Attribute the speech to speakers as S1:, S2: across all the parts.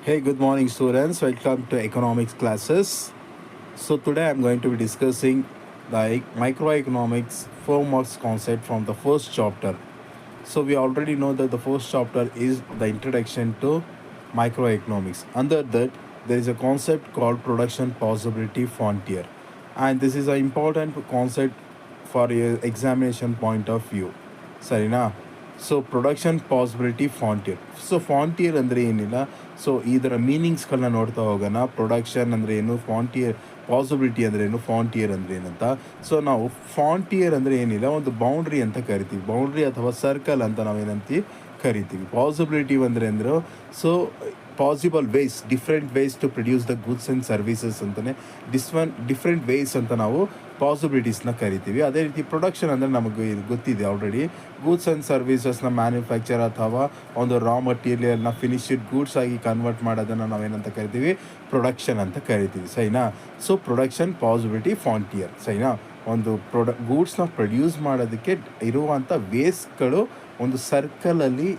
S1: Hey, good morning, students. Welcome to economics classes. So today I'm going to be discussing the microeconomics 4 marks concept from the first chapter. So we already know that the first chapter is the introduction to microeconomics. Under that, there is a concept called production possibility frontier, and this is an important concept for a examination point of view. ಸರಿನಾ? So production possibility frontier. So frontier ಅಂದರೆ ಏನಿಲ್ಲ, so ಇದರ ಮೀನಿಂಗ್ಸ್ಗಳನ್ನ ನೋಡ್ತಾ ಹೋಗೋಣ. Production ಅಂದರೆ ಏನು, ಫಾಂಟಿಯರ್ possibility ಅಂದರೆ ಏನು, ಫಾಂಟಿಯರ್ ಅಂದರೆ ಏನಂತ. ಸೊ ನಾವು ಫಾಂಟಿಯರ್ ಅಂದರೆ ಏನಿಲ್ಲ, ಒಂದು ಬೌಂಡ್ರಿ ಅಂತ ಕರಿತೀವಿ. ಬೌಂಡ್ರಿ ಅಥವಾ ಸರ್ಕಲ್ ಅಂತ ನಾವೇನಂತೀವಿ ಕರಿತೀವಿ. ಪಾಸಿಬಿಲಿಟಿ ಅಂದರೆ so possible ways, different ways to produce the goods and services ಅಂತಲೇ ಡಿಫ್ರೆಂಟ್ ವೇಸ್ ಅಂತ ನಾವು ಪಾಸಿಬಿಲಿಟೀಸ್ನ ಕರಿತೀವಿ. ಅದೇ ರೀತಿ ಪ್ರೊಡಕ್ಷನ್ ಅಂದರೆ ನಮಗೆ ಗೊತ್ತಿದೆ ಆಲ್ರೆಡಿ. ಗೂಡ್ಸ್ ಆ್ಯಂಡ್ ಸರ್ವಿಸಸ್ನ ಮ್ಯಾನುಫ್ಯಾಕ್ಚರ್ ಅಥವಾ ಒಂದು ರಾ ಮಟೀರಿಯಲ್ನ ಫಿನಿಶ್ಡ್ ಗೂಡ್ಸ್ ಆಗಿ ಕನ್ವರ್ಟ್ ಮಾಡೋದನ್ನು ನಾವೇನಂತ ಕರಿತೀವಿ, ಪ್ರೊಡಕ್ಷನ್ ಅಂತ ಕರಿತೀವಿ. ಸೈನಾ? So production possibility frontier. ಸೈನಾ? ಒಂದು ಗೂಡ್ಸ್ನ ಪ್ರೊಡ್ಯೂಸ್ ಮಾಡೋದಕ್ಕೆ ಇರುವಂಥ ವೇಸ್ಟ್ಗಳು ಒಂದು ಸರ್ಕಲಲ್ಲಿ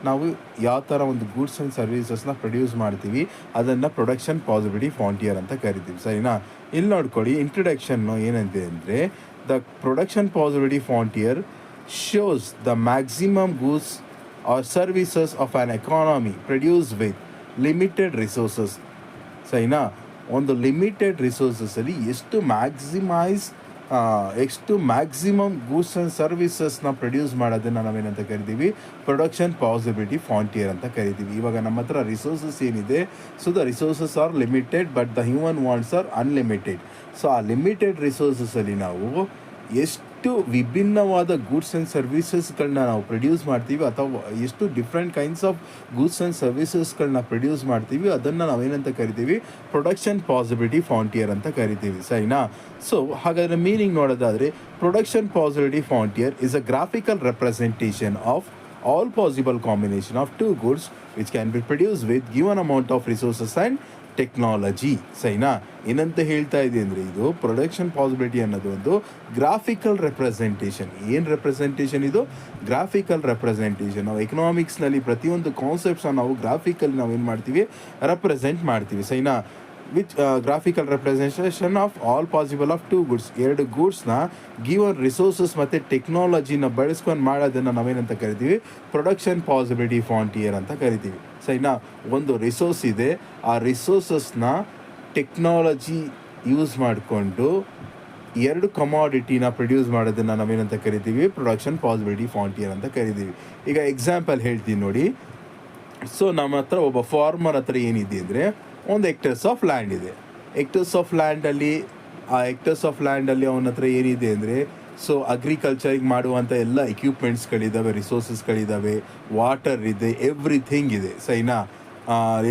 S1: ನಾವು ಯಾವ ಥರ ಒಂದು ಗೂಡ್ಸ್ ಆ್ಯಂಡ್ ಸರ್ವೀಸಸ್ನ ಪ್ರೊಡ್ಯೂಸ್ ಮಾಡ್ತೀವಿ, ಅದನ್ನು ಪ್ರೊಡಕ್ಷನ್ ಪಾಸಿಬಿಲಿಟಿ ಫಾಂಟಿಯರ್ ಅಂತ ಕರಿತೀವಿ. ಸರಿನಾ? ಇಲ್ಲಿ ನೋಡ್ಕೊಳ್ಳಿ, ಇಂಟ್ರಡಕ್ಷನ್ನು ಏನಂತೆ ಅಂದರೆ, the production possibility frontier shows the maximum goods or services of an economy produce with limited resources. ಸರಿನಾ? ಒಂದು ಲಿಮಿಟೆಡ್ ರಿಸೋರ್ಸಸಲ್ಲಿ ಎಷ್ಟು ಮ್ಯಾಕ್ಸಿಮಮ್ ಗೂಡ್ಸ್ ಆ್ಯಂಡ್ ಸರ್ವಿಸಸ್ನ ಪ್ರೊಡ್ಯೂಸ್ ಮಾಡೋದನ್ನು ನಾವೇನಂತ ಕರಿತೀವಿ, ಪ್ರೊಡಕ್ಷನ್ ಪಾಸಿಬಿಲಿಟಿ ಫಾಂಟಿಯರ್ ಅಂತ ಕರಿತೀವಿ. ಇವಾಗ ನಮ್ಮ ಹತ್ರ ರಿಸೋರ್ಸಸ್ ಏನಿದೆ, so the resources are limited but the human wants are unlimited. So ಆ ಲಿಮಿಟೆಡ್ ರಿಸೋರ್ಸಸಲ್ಲಿ ನಾವು ಎಷ್ಟು ವಿಭಿನ್ನವಾದ ಗೂಡ್ಸ್ ಆ್ಯಂಡ್ ಸರ್ವೀಸಸ್ಗಳನ್ನ ನಾವು ಪ್ರೊಡ್ಯೂಸ್ ಮಾಡ್ತೀವಿ, ಅಥವಾ ಎಷ್ಟು different kinds of goods and ಸರ್ವೀಸಸ್ಗಳನ್ನ ಪ್ರೊಡ್ಯೂಸ್ ಮಾಡ್ತೀವಿ, ಅದನ್ನು ನಾವೇನಂತ ಕರಿತೀವಿ, ಪ್ರೊಡಕ್ಷನ್ ಪಾಸಿಬಿಲಿಟಿ ಫಾಂಟಿಯರ್ ಅಂತ ಕರಿತೀವಿ. ಸರಿನಾ? ಸೊ ಹಾಗಾದರೆ ಮೀನಿಂಗ್ ನೋಡೋದಾದರೆ, production possibility frontier is a graphical representation of all possible combination of two goods which can be produced with given amount of resources and technology. ಸರಿನಾ? ಏನಂತ ಹೇಳ್ತಾ ಇದೆ ಅಂದರೆ, ಇದು ಪ್ರೊಡಕ್ಷನ್ ಪಾಸಿಬಿಲಿಟಿ ಅನ್ನೋದು ಒಂದು ಗ್ರಾಫಿಕಲ್ ರೆಪ್ರೆಸೆಂಟೇಷನ್. ಏನು ರೆಪ್ರೆಸೆಂಟೇಷನ್ ಇದು? Graphical representation. ನಾವು ಎಕನಾಮಿಕ್ಸ್ನಲ್ಲಿ ಪ್ರತಿಯೊಂದು ಕಾನ್ಸೆಪ್ಟ್ಸ್ನ ನಾವು ಗ್ರಾಫಿಕಲ್ಲಿ ನಾವೇನು ಮಾಡ್ತೀವಿ, ರೆಪ್ರೆಸೆಂಟ್ ಮಾಡ್ತೀವಿ. ಸರಿನಾ? Which graphical representation of all possible of two goods. ಎರಡು ಗೂಡ್ಸ್ನ ಗಿವನ್ ರಿಸೋರ್ಸಸ್ ಮತ್ತು ಟೆಕ್ನಾಲಜಿನ ಬಳಸ್ಕೊಂಡು ಮಾಡೋದನ್ನು ನಾವೇನಂತ ಕರಿತೀವಿ, ಪ್ರೊಡಕ್ಷನ್ ಪಾಸಿಬಿಲಿಟಿ ಫಾಂಟಿಯರ್ ಅಂತ ಕರಿತೀವಿ. ಸರಿನಾ? ಒಂದು ರಿಸೋರ್ಸ್ ಇದೆ, ಆ ರಿಸೋರ್ಸಸ್ನ ಟೆಕ್ನಾಲಜಿ ಯೂಸ್ ಮಾಡಿಕೊಂಡು ಎರಡು ಕಮಾಡಿಟಿನ ಪ್ರೊಡ್ಯೂಸ್ ಮಾಡೋದನ್ನು ನಾವೇನಂತ ಕರಿತೀವಿ, ಪ್ರೊಡಕ್ಷನ್ ಪಾಸಿಬಿಲಿಟಿ ಫಾಂಟಿಯರ್ ಅಂತ ಕರಿತೀವಿ. ಈಗ ಎಕ್ಸಾಂಪಲ್ ಹೇಳ್ತೀನಿ ನೋಡಿ. ಸೊ ನಮ್ಮ ಹತ್ರ ಒಬ್ಬ ಫಾರ್ಮರ್ ಹತ್ರ ಏನಿದೆ ಅಂದರೆ, ಒಂದು ಹೆಕ್ಟರ್ಸ್ ಆಫ್ ಲ್ಯಾಂಡ್ ಇದೆ. ಹೆಕ್ಟರ್ಸ್ ಆಫ್ ಲ್ಯಾಂಡಲ್ಲಿ ಅವನ ಹತ್ರ ಏನಿದೆ ಅಂದರೆ, ಸೊ ಅಗ್ರಿಕಲ್ಚರಿಗೆ ಮಾಡುವಂಥ ಎಲ್ಲ ಎಕ್ವಿಪ್ಮೆಂಟ್ಸ್ಗಳಿದ್ದಾವೆ, ರಿಸೋರ್ಸಸ್ಗಳಿದ್ದಾವೆ, ವಾಟರ್ ಇದೆ, ಎವ್ರಿಥಿಂಗ್ ಇದೆ. ಸೈನಾ?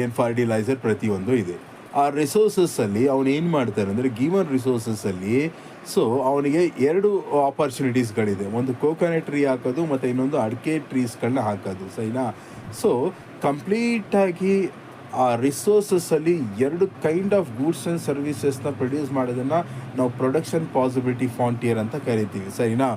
S1: ಏನು ಫರ್ಟಿಲೈಸರ್ ಪ್ರತಿಯೊಂದು ಇದೆ. ಆ ರಿಸೋರ್ಸಸ್ಸಲ್ಲಿ ಅವನು ಏನು ಮಾಡ್ತಾರೆ ಅಂದರೆ, ಗಿವನ್ ರಿಸೋರ್ಸಸ್ಸಲ್ಲಿ ಸೊ ಅವನಿಗೆ ಎರಡು ಆಪರ್ಚುನಿಟೀಸ್ಗಳಿದೆ. ಒಂದು ಕೋಕೋನಟ್ ಟ್ರೀ ಹಾಕೋದು ಮತ್ತು ಇನ್ನೊಂದು ಅಡಿಕೆ ಟ್ರೀಸ್ಗಳನ್ನ ಹಾಕೋದು. ಸೈನಾ? ಸೊ ಕಂಪ್ಲೀಟಾಗಿ ಆ ರಿಸೋರ್ಸಸ್ಸಲ್ಲಿ ಎರಡು ಕೈಂಡ್ ಆಫ್ ಗೂಡ್ಸ್ ಆ್ಯಂಡ್ ಸರ್ವೀಸಸ್ನ ಪ್ರೊಡ್ಯೂಸ್ ಮಾಡೋದನ್ನು ನಾವು ಪ್ರೊಡಕ್ಷನ್ ಪಾಸಿಬಿಲಿಟಿ ಫಾಂಟಿಯರ್ ಅಂತ ಕರಿತೀವಿ. ಸರಿನಾ?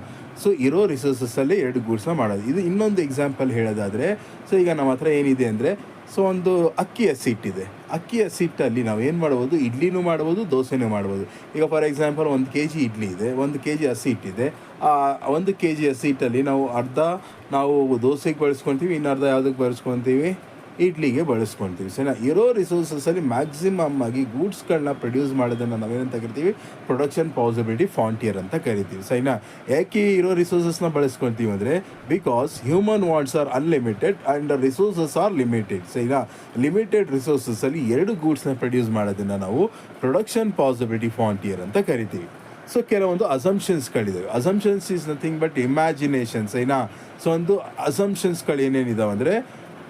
S1: ಸೊ ಇರೋ ರಿಸೋರ್ಸಸ್ಸಲ್ಲಿ ಎರಡು ಗೂಡ್ಸ್ನ ಮಾಡೋದು. ಇದು ಇನ್ನೊಂದು ಎಕ್ಸಾಂಪಲ್ ಹೇಳೋದಾದರೆ, ಸೊ ಈಗ ನಮ್ಮ ಹತ್ರ ಏನಿದೆ ಅಂದರೆ, ಸೊ ಒಂದು ಅಕ್ಕಿ ಹಸಿಟ್ಟಿದೆ. ಅಕ್ಕಿ ಹಸಿಟ್ಟಲ್ಲಿ ನಾವು ಏನು ಮಾಡ್ಬೋದು, ಇಡ್ಲಿನೂ ಮಾಡ್ಬೋದು, ದೋಸೆನೂ ಮಾಡ್ಬೋದು. ಈಗ ಫಾರ್ ಎಕ್ಸಾಂಪಲ್ 1 kg ಇಡ್ಲಿ ಇದೆ, 1 kg ಹಸಿಟ್ಟಿದೆ. 1 kg ಹಸಿಟ್ಟಲ್ಲಿ ನಾವು ದೋಸೆಗೆ ಬಳಸ್ಕೊತೀವಿ, ಇನ್ನರ್ಧ ಯಾವುದಕ್ಕೆ ಬಳಸ್ಕೊತೀವಿ, ಇಡ್ಲಿಗೆ ಬಳಸ್ಕೊತೀವಿ. ಸರಿನಾ? ಇರೋ ರಿಸೋರ್ಸಸಲ್ಲಿ ಮ್ಯಾಕ್ಸಿಮಮ್ ಆಗಿ ಗೂಡ್ಸ್ಗಳನ್ನ ಪ್ರೊಡ್ಯೂಸ್ ಮಾಡೋದನ್ನು ನಾವೇನಂತ ಕರಿತೀವಿ, ಪ್ರೊಡಕ್ಷನ್ ಪಾಸಿಬಿಲಿಟಿ ಫಾಂಟಿಯರ್ ಅಂತ ಕರಿತೀವಿ. ಸರಿನಾ? ಯಾಕೆ ಇರೋ ರಿಸೋರ್ಸಸ್ನ ಬಳಸ್ಕೊತೀವಿ ಅಂದರೆ, because human wants are unlimited and resources are limited. ಸರಿನಾ? ಲಿಮಿಟೆಡ್ ರಿಸೋರ್ಸಸಲ್ಲಿ ಎರಡು ಗೂಡ್ಸ್ನ ಪ್ರೊಡ್ಯೂಸ್ ಮಾಡೋದನ್ನು ನಾವು ಪ್ರೊಡಕ್ಷನ್ ಪಾಸಿಬಿಲಿಟಿ ಫಾಂಟಿಯರ್ ಅಂತ ಕರಿತೀವಿ. ಸೊ ಕೆಲವೊಂದು ಅಸಂಪ್ಷನ್ಸ್ಗಳಿದ್ದಾವೆ. Assumptions is nothing but imaginations. ಸರಿನಾ? ಸೊ ಒಂದು ಅಸಂಪ್ಷನ್ಸ್ಗಳು ಏನೇನಿದಾವೆ ಅಂದರೆ,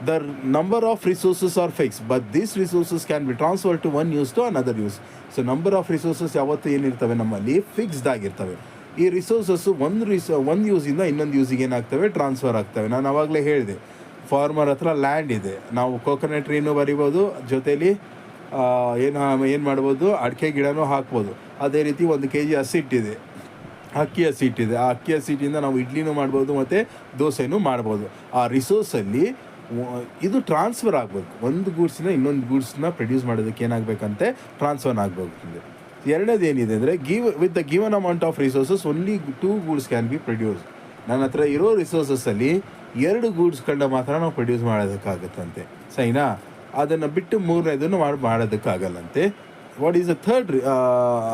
S1: the number of resources are fixed but these resources can be transferred to one use to another use. So number of resources ಯಾವತ್ತೂ ಏನಿರ್ತವೆ, ನಮ್ಮಲ್ಲಿ ಫಿಕ್ಸ್ಡ್ ಆಗಿರ್ತವೆ. ಈ ರಿಸೋರ್ಸಸ್ಸು ಒಂದು ಯೂಸಿಂದ ಇನ್ನೊಂದು ಯೂಸಿಗೆ ಏನಾಗ್ತವೆ, ಟ್ರಾನ್ಸ್ಫರ್ ಆಗ್ತವೆ. ನಾನು ಆವಾಗಲೇ ಹೇಳಿದೆ, ಫಾರ್ಮರ್ ಹತ್ರ ಲ್ಯಾಂಡ್ ಇದೆ, ನಾವು ಕೋಕೋನಟ್ ಟ್ರೀನೂ ಬರಿಬೋದು, ಜೊತೇಲಿ ಏನು ಮಾಡ್ಬೋದು, ಅಡಿಕೆ ಗಿಡನೂ ಹಾಕ್ಬೋದು. ಅದೇ ರೀತಿ 1 kg ಹಸಿಟ್ಟಿದೆ, ಅಕ್ಕಿ ಹಸಿಟ್ಟಿದೆ. ಆ ಅಕ್ಕಿ ಹಸಿಟ್ಟಿಂದ ನಾವು ಇಡ್ಲಿನೂ ಮಾಡ್ಬೋದು ಮತ್ತು ದೋಸೆನೂ ಮಾಡ್ಬೋದು. ಆ ರಿಸೋರ್ಸಲ್ಲಿ ಇದು ಟ್ರಾನ್ಸ್ಫರ್ ಆಗಬೇಕು. ಒಂದು ಗೂಡ್ಸ್ನ ಇನ್ನೊಂದು ಗೂಡ್ಸ್ನ ಪ್ರೊಡ್ಯೂಸ್ ಮಾಡೋದಕ್ಕೆ ಏನಾಗಬೇಕಂತೆ, ಟ್ರಾನ್ಸ್ಫರ್ ಆಗಬೇಕಾಗ್ತದೆ. ಎರಡನೇದು ಏನಿದೆ ಅಂದರೆ with the given amount of resources only 2 goods can be produce. ನನ್ನ ಹತ್ರ ಇರೋ ರಿಸೋರ್ಸಸ್ಸಲ್ಲಿ 2 ಗೂಡ್ಸ್ಗಳನ್ನ ಮಾತ್ರ ನಾವು ಪ್ರೊಡ್ಯೂಸ್ ಮಾಡೋದಕ್ಕಾಗತ್ತಂತೆ, ಸೈನಾ. ಅದನ್ನು ಬಿಟ್ಟು ಮೂರನೇದನ್ನು ಮಾಡೋದಕ್ಕಾಗಲ್ಲಂತೆ. What is the third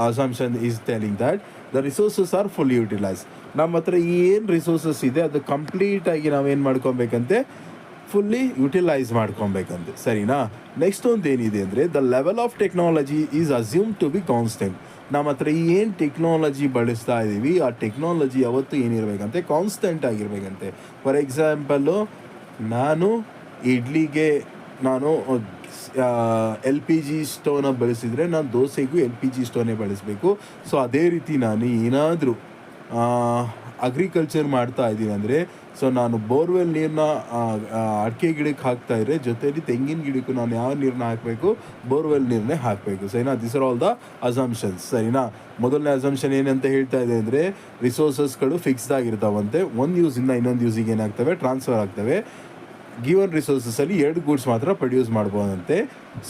S1: assumption is telling that the resources are fully utilise. ನಮ್ಮ ಹತ್ರ ಏನು ರಿಸೋರ್ಸಸ್ ಇದೆ ಅದು ಕಂಪ್ಲೀಟಾಗಿ ನಾವೇನು ಮಾಡ್ಕೊಬೇಕಂತೆ, ಫುಲ್ಲಿ ಯುಟಿಲೈಸ್ ಮಾಡ್ಕೊಬೇಕಂತೆ, ಸರಿನಾ. ನೆಕ್ಸ್ಟ್ ಒಂದು ಏನಿದೆ ಅಂದರೆ the level of technology is assume to be constant. ನಮ್ಮ ಹತ್ರ ಏನು ಟೆಕ್ನಾಲಜಿ ಬಳಸ್ತಾ ಇದ್ದೀವಿ ಆ ಟೆಕ್ನಾಲಜಿ ಯಾವತ್ತೂ ಏನಿರಬೇಕಂತೆ, ಕಾನ್ಸ್ಟೆಂಟ್ ಆಗಿರಬೇಕಂತೆ. ಫಾರ್ ಎಕ್ಸಾಂಪಲ್ಲು, ನಾನು ಇಡ್ಲಿಗೆ ನಾನು LPG ಸ್ಟೋವ್ನ ಬಳಸಿದರೆ ನಾನು ದೋಸೆಗೂ LPG ಸ್ಟೋವ್ನೇ ಬಳಸಬೇಕು. ಸೊ ಅದೇ ರೀತಿ ನಾನು ಏನಾದರೂ ಅಗ್ರಿಕಲ್ಚರ್ ಮಾಡ್ತಾ ಇದ್ದೀನಿ ಅಂದರೆ, ಸೊ ನಾನು ಬೋರ್ವೆಲ್ ನೀರನ್ನ ಅಡಿಕೆ ಗಿಡಕ್ಕೆ ಹಾಕ್ತಾ ಇದ್ರೆ ಜೊತೆಲಿ ತೆಂಗಿನ ಗಿಡಕ್ಕೂ ನಾನು ಯಾವ ನೀರನ್ನ ಹಾಕಬೇಕು, ಬೋರ್ವೆಲ್ ನೀರನ್ನೇ ಹಾಕಬೇಕು, ಸರಿನಾ. This are all the assumptions, ಸರಿನಾ. ಮೊದಲನೇ ಅಸಂಪ್ಷನ್ ಏನಂತ ಹೇಳ್ತಾ ಇದೆ ಅಂದರೆ ರಿಸೋರ್ಸಸ್ಗಳು ಫಿಕ್ಸ್ಡ್ ಆಗಿರ್ತಾವಂತೆ. ಒಂದು ಯೂಸಿಂದ ಇನ್ನೊಂದು ಯೂಸಿಗೆ ಏನಾಗ್ತವೆ, ಟ್ರಾನ್ಸ್ಫರ್ ಆಗ್ತವೆ. ಗಿವನ್ ರಿಸೋರ್ಸಸಲ್ಲಿ 2 ಗೂಡ್ಸ್ ಮಾತ್ರ ಪ್ರೊಡ್ಯೂಸ್ ಮಾಡ್ಬೋದಂತೆ.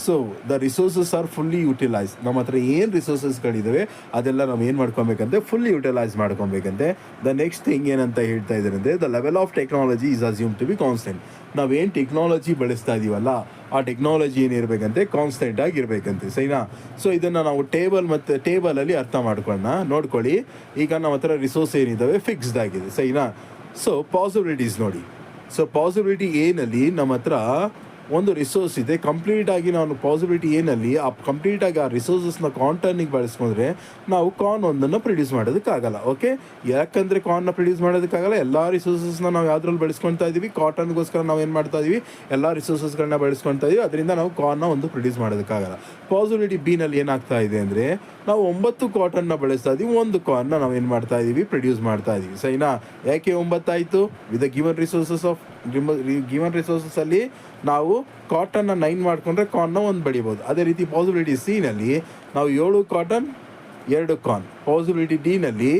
S1: So the resources are fully utilise. ನಮ್ಮ ಹತ್ರ ಏನು ರಿಸೋರ್ಸಸ್ಗಳಿದ್ದಾವೆ ಅದೆಲ್ಲ ನಾವು ಏನು ಮಾಡ್ಕೊಬೇಕಂತೆ, ಫುಲ್ಲಿ ಯುಟಿಲೈಸ್ ಮಾಡ್ಕೊಬೇಕಂತೆ. ದ ನೆಕ್ಸ್ಟ್ ಥಿಂಗ್ ಏನಂತ ಹೇಳ್ತಾ ಇದ್ದಾರೆ ಅಂದರೆ the level of technology is assume to be constant. ನಾವೇನು ಟೆಕ್ನಾಲಜಿ ಬಳಸ್ತಾ ಇದೀವಲ್ಲ ಆ ಟೆಕ್ನಾಲಜಿ ಏನಿರಬೇಕಂತೆ, ಕಾನ್ಸ್ಟೆಂಟ್ ಆಗಿರಬೇಕಂತೆ, ಸರಿನಾ. ಸೊ ಇದನ್ನು ನಾವು ಟೇಬಲಲ್ಲಿ ಅರ್ಥ ನೋಡ್ಕೊಳ್ಳಿ. ಈಗ ನಮ್ಮ ಹತ್ರ ರಿಸೋರ್ಸ್ ಏನಿದ್ದಾವೆ ಫಿಕ್ಸ್ಡ್ ಆಗಿದೆ, ಸರಿನಾ. ಸೊ ಪಾಸಿಬಿಲಿಟೀಸ್ ನೋಡಿ. ಸೊ ಪಾಸಿಬಿಲಿಟಿ ಏನಲ್ಲಿ ನಮ್ಮ ಹತ್ರ ಒಂದು ರಿಸೋರ್ಸ್ ಇದೆ. ಕಂಪ್ಲೀಟಾಗಿ ನಾನು ಪಾಸಿಬಿಲಿಟಿ ಏನಲ್ಲಿ ಕಂಪ್ಲೀಟಾಗಿ ಆ ರಿಸೋರ್ಸಸ್ನ ಕಾಟನ್ನಿಗೆ ಬಳಸ್ಕೊಂಡ್ರೆ ನಾವು ಕಾರ್ನ್ ಒಂದನ್ನು ಪ್ರೊಡ್ಯೂಸ್ ಮಾಡೋದಕ್ಕಾಗಲ್ಲ. ಓಕೆ, ಯಾಕಂದರೆ ಕಾರ್ನ್ನ ಪ್ರೊಡ್ಯೂಸ್ ಮಾಡೋದಕ್ಕಾಗಲ್ಲ. ಎಲ್ಲ ರಿಸೋರ್ಸಸ್ನ ನಾವು ಯಾವುದ್ರಲ್ಲಿ ಬಳಸ್ಕೊಳ್ತಾ ಇದ್ದೀವಿ, ಕಾಟನ್ಗೋಸ್ಕರ ನಾವು ಏನು ಮಾಡ್ತಾ ಇದ್ದೀವಿ, ಎಲ್ಲ ರಿಸೋರ್ಸಸ್ಗಳನ್ನ ಬಳಸ್ಕೊಳ್ತಾ ಇದ್ದೀವಿ. ಅದರಿಂದ ನಾವು ಕಾರ್ನ್ನ ಒಂದು ಪ್ರೊಡ್ಯೂಸ್ ಮಾಡೋದಕ್ಕಾಗಲ್ಲ. ಪಾಸಿಬಿಲಿಟಿ ಬಿನಲ್ಲಿ ಏನಾಗ್ತಾ ಇದೆ ಅಂದರೆ ನಾವು 9 ಕಾಟನ್ನ ಬಳಸ್ತಾ ಇದ್ದೀವಿ, 1 ಕಾರ್ನ್ನ ನಾವು ಏನು ಮಾಡ್ತಾ ಇದ್ದೀವಿ, ಪ್ರೊಡ್ಯೂಸ್ ಮಾಡ್ತಾ ಇದ್ದೀವಿ, ಸರಿನಾ. ಯಾಕೆ 9 ಆಯಿತು? ವಿತ್ ಗಿವನ್ ರಿಸೋರ್ಸಸ್ಸಲ್ಲಿ ನಾವು ಕಾಟನ್ನ 9 ಮಾಡಿಕೊಂಡ್ರೆ ಕಾರ್ನ್ನ 1 ಬೆಳಿಬೋದು. ಅದೇ ರೀತಿ ಪಾಸಿಬಿಲಿಟಿ ಸಿನಲ್ಲಿ ನಾವು 7 ಕಾಟನ್ 2 ಕಾರ್ನ್. ಪಾಸಿಬಿಲಿಟಿ ಡಿನಲ್ಲಿ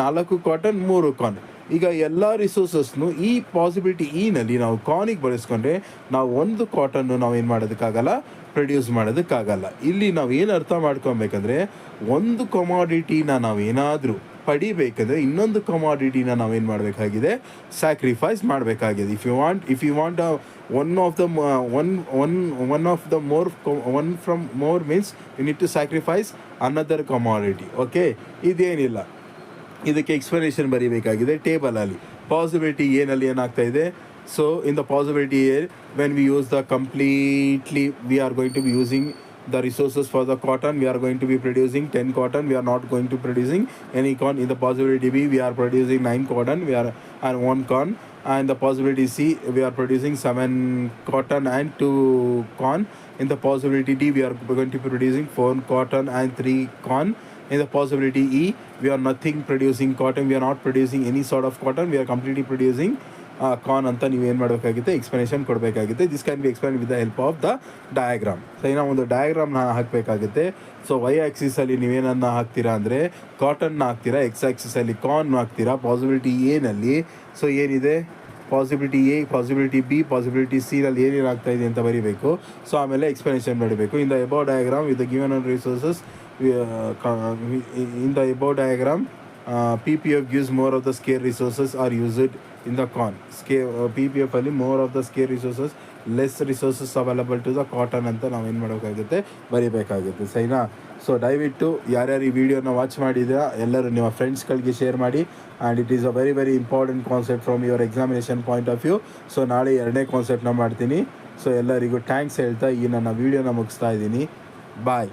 S1: 4 ಕಾಟನ್ 3 ಕಾರ್ನ್. ಈಗ ಎಲ್ಲ ರಿಸೋರ್ಸಸ್ನು ಈ ಪಾಸಿಬಿಲಿಟಿ ಇನಲ್ಲಿ ನಾವು ಕಾರ್ನಿಗೆ ಬಳಸ್ಕೊಂಡ್ರೆ ನಾವು 1 ಕಾಟನ್ನು ನಾವೇನು ಮಾಡೋದಕ್ಕಾಗಲ್ಲ, ಪ್ರೊಡ್ಯೂಸ್ ಮಾಡೋದಕ್ಕಾಗಲ್ಲ. ಇಲ್ಲಿ ನಾವು ಏನು ಅರ್ಥ ಮಾಡ್ಕೊಬೇಕಂದ್ರೆ ಒಂದು ಕಮಾಡಿಟಿನ ನಾವೇನಾದರೂ ಪಡಿಬೇಕಂದ್ರೆ ಇನ್ನೊಂದು ಕಮಾಡಿಟಿನ ನಾವೇನು ಮಾಡಬೇಕಾಗಿದೆ, ಸ್ಯಾಕ್ರಿಫೈಸ್ ಮಾಡಬೇಕಾಗಿದೆ. If you want one of the more means you need to sacrifice another commodity. Okay, ಇದೇನಿಲ್ಲ, ಇದಕ್ಕೆ ಎಕ್ಸ್ಪ್ಲನೇಷನ್ ಬರೀಬೇಕಾಗಿದೆ ಟೇಬಲಲ್ಲಿ. ಪಾಸಿಬಿಲಿಟಿ ಏನಲ್ಲಿ ಏನಾಗ್ತಾ ಇದೆ, so in the possibility when we use the completely we are going to be using the resources for the cotton, we are going to be producing 10 cotton, we are not going to producing any corn. In the possibility B we are producing 9 cotton and 1 corn, and the possibility C we are producing 7 cotton and 2 corn. In the possibility D we are going to be producing 4 cotton and 3 corn. In the possibility E we are nothing producing cotton, we are not producing any sort of cotton, we are completely producing corn ಅಂತ ನೀವೇನು ಮಾಡಬೇಕಾಗುತ್ತೆ, explanation ಕೊಡಬೇಕಾಗುತ್ತೆ. This can be explain with the help of the diagram. ಸರಿನಾ, ಒಂದು ಡಯಾಗ್ರಾಮ್ನ ಹಾಕಬೇಕಾಗುತ್ತೆ. So Y ಆ್ಯಕ್ಸಿಸಲ್ಲಿ ನೀವೇನನ್ನ ಹಾಕ್ತೀರಾ ಅಂದರೆ ಕಾಟನ್ನ ಹಾಕ್ತೀರಾ, ಎಕ್ಸ್ ಆ್ಯಕ್ಸಿಸಲ್ಲಿ ಕಾರ್ನ್ ಹಾಕ್ತೀರಾ. ಪಾಸಿಬಿಲಿಟಿ ಎನಲ್ಲಿ ಸೊ ಏನಿದೆ, possibility A, possibility B, possibility ಸಿನಲ್ಲಿ ಏನೇನು ಆಗ್ತಾ ಇದೆ ಅಂತ ಬರೀಬೇಕು. ಸೊ ಆಮೇಲೆ ಎಕ್ಸ್ಪ್ಲನೇಷನ್ ಮಾಡಬೇಕು. In the above diagram with the given resources in the above diagram PPF gives more of the scarce resources are used in the corn. PPF ಅಲ್ಲಿ more of the scarce resources, less resources available to the cotton ಅಂತ ನಾವೇನು ಮಾಡೋಕ್ಕಾಗುತ್ತೆ, ಬರೀಬೇಕಾಗುತ್ತೆ, ಸರಿನಾ. So ದಯವಿಟ್ಟು ಯಾರ್ಯಾರು ಈ ವಿಡಿಯೋನ watch ಮಾಡಿದ್ದೀರಾ ಎಲ್ಲರೂ ನಿಮ್ಮ ಫ್ರೆಂಡ್ಸ್ಗಳಿಗೆ ಶೇರ್ ಮಾಡಿ. And it is a very very important concept from your examination point of view. So ನಾಳೆ 2ನೇ ಕಾನ್ಸೆಪ್ಟ್ನ ಮಾಡ್ತೀನಿ. ಸೊ ಎಲ್ಲರಿಗೂ ಥ್ಯಾಂಕ್ಸ್ ಹೇಳ್ತಾ ಈ ನನ್ನ ವೀಡಿಯೋನ ಮುಗಿಸ್ತಾ ಇದ್ದೀನಿ. ಬಾಯ್.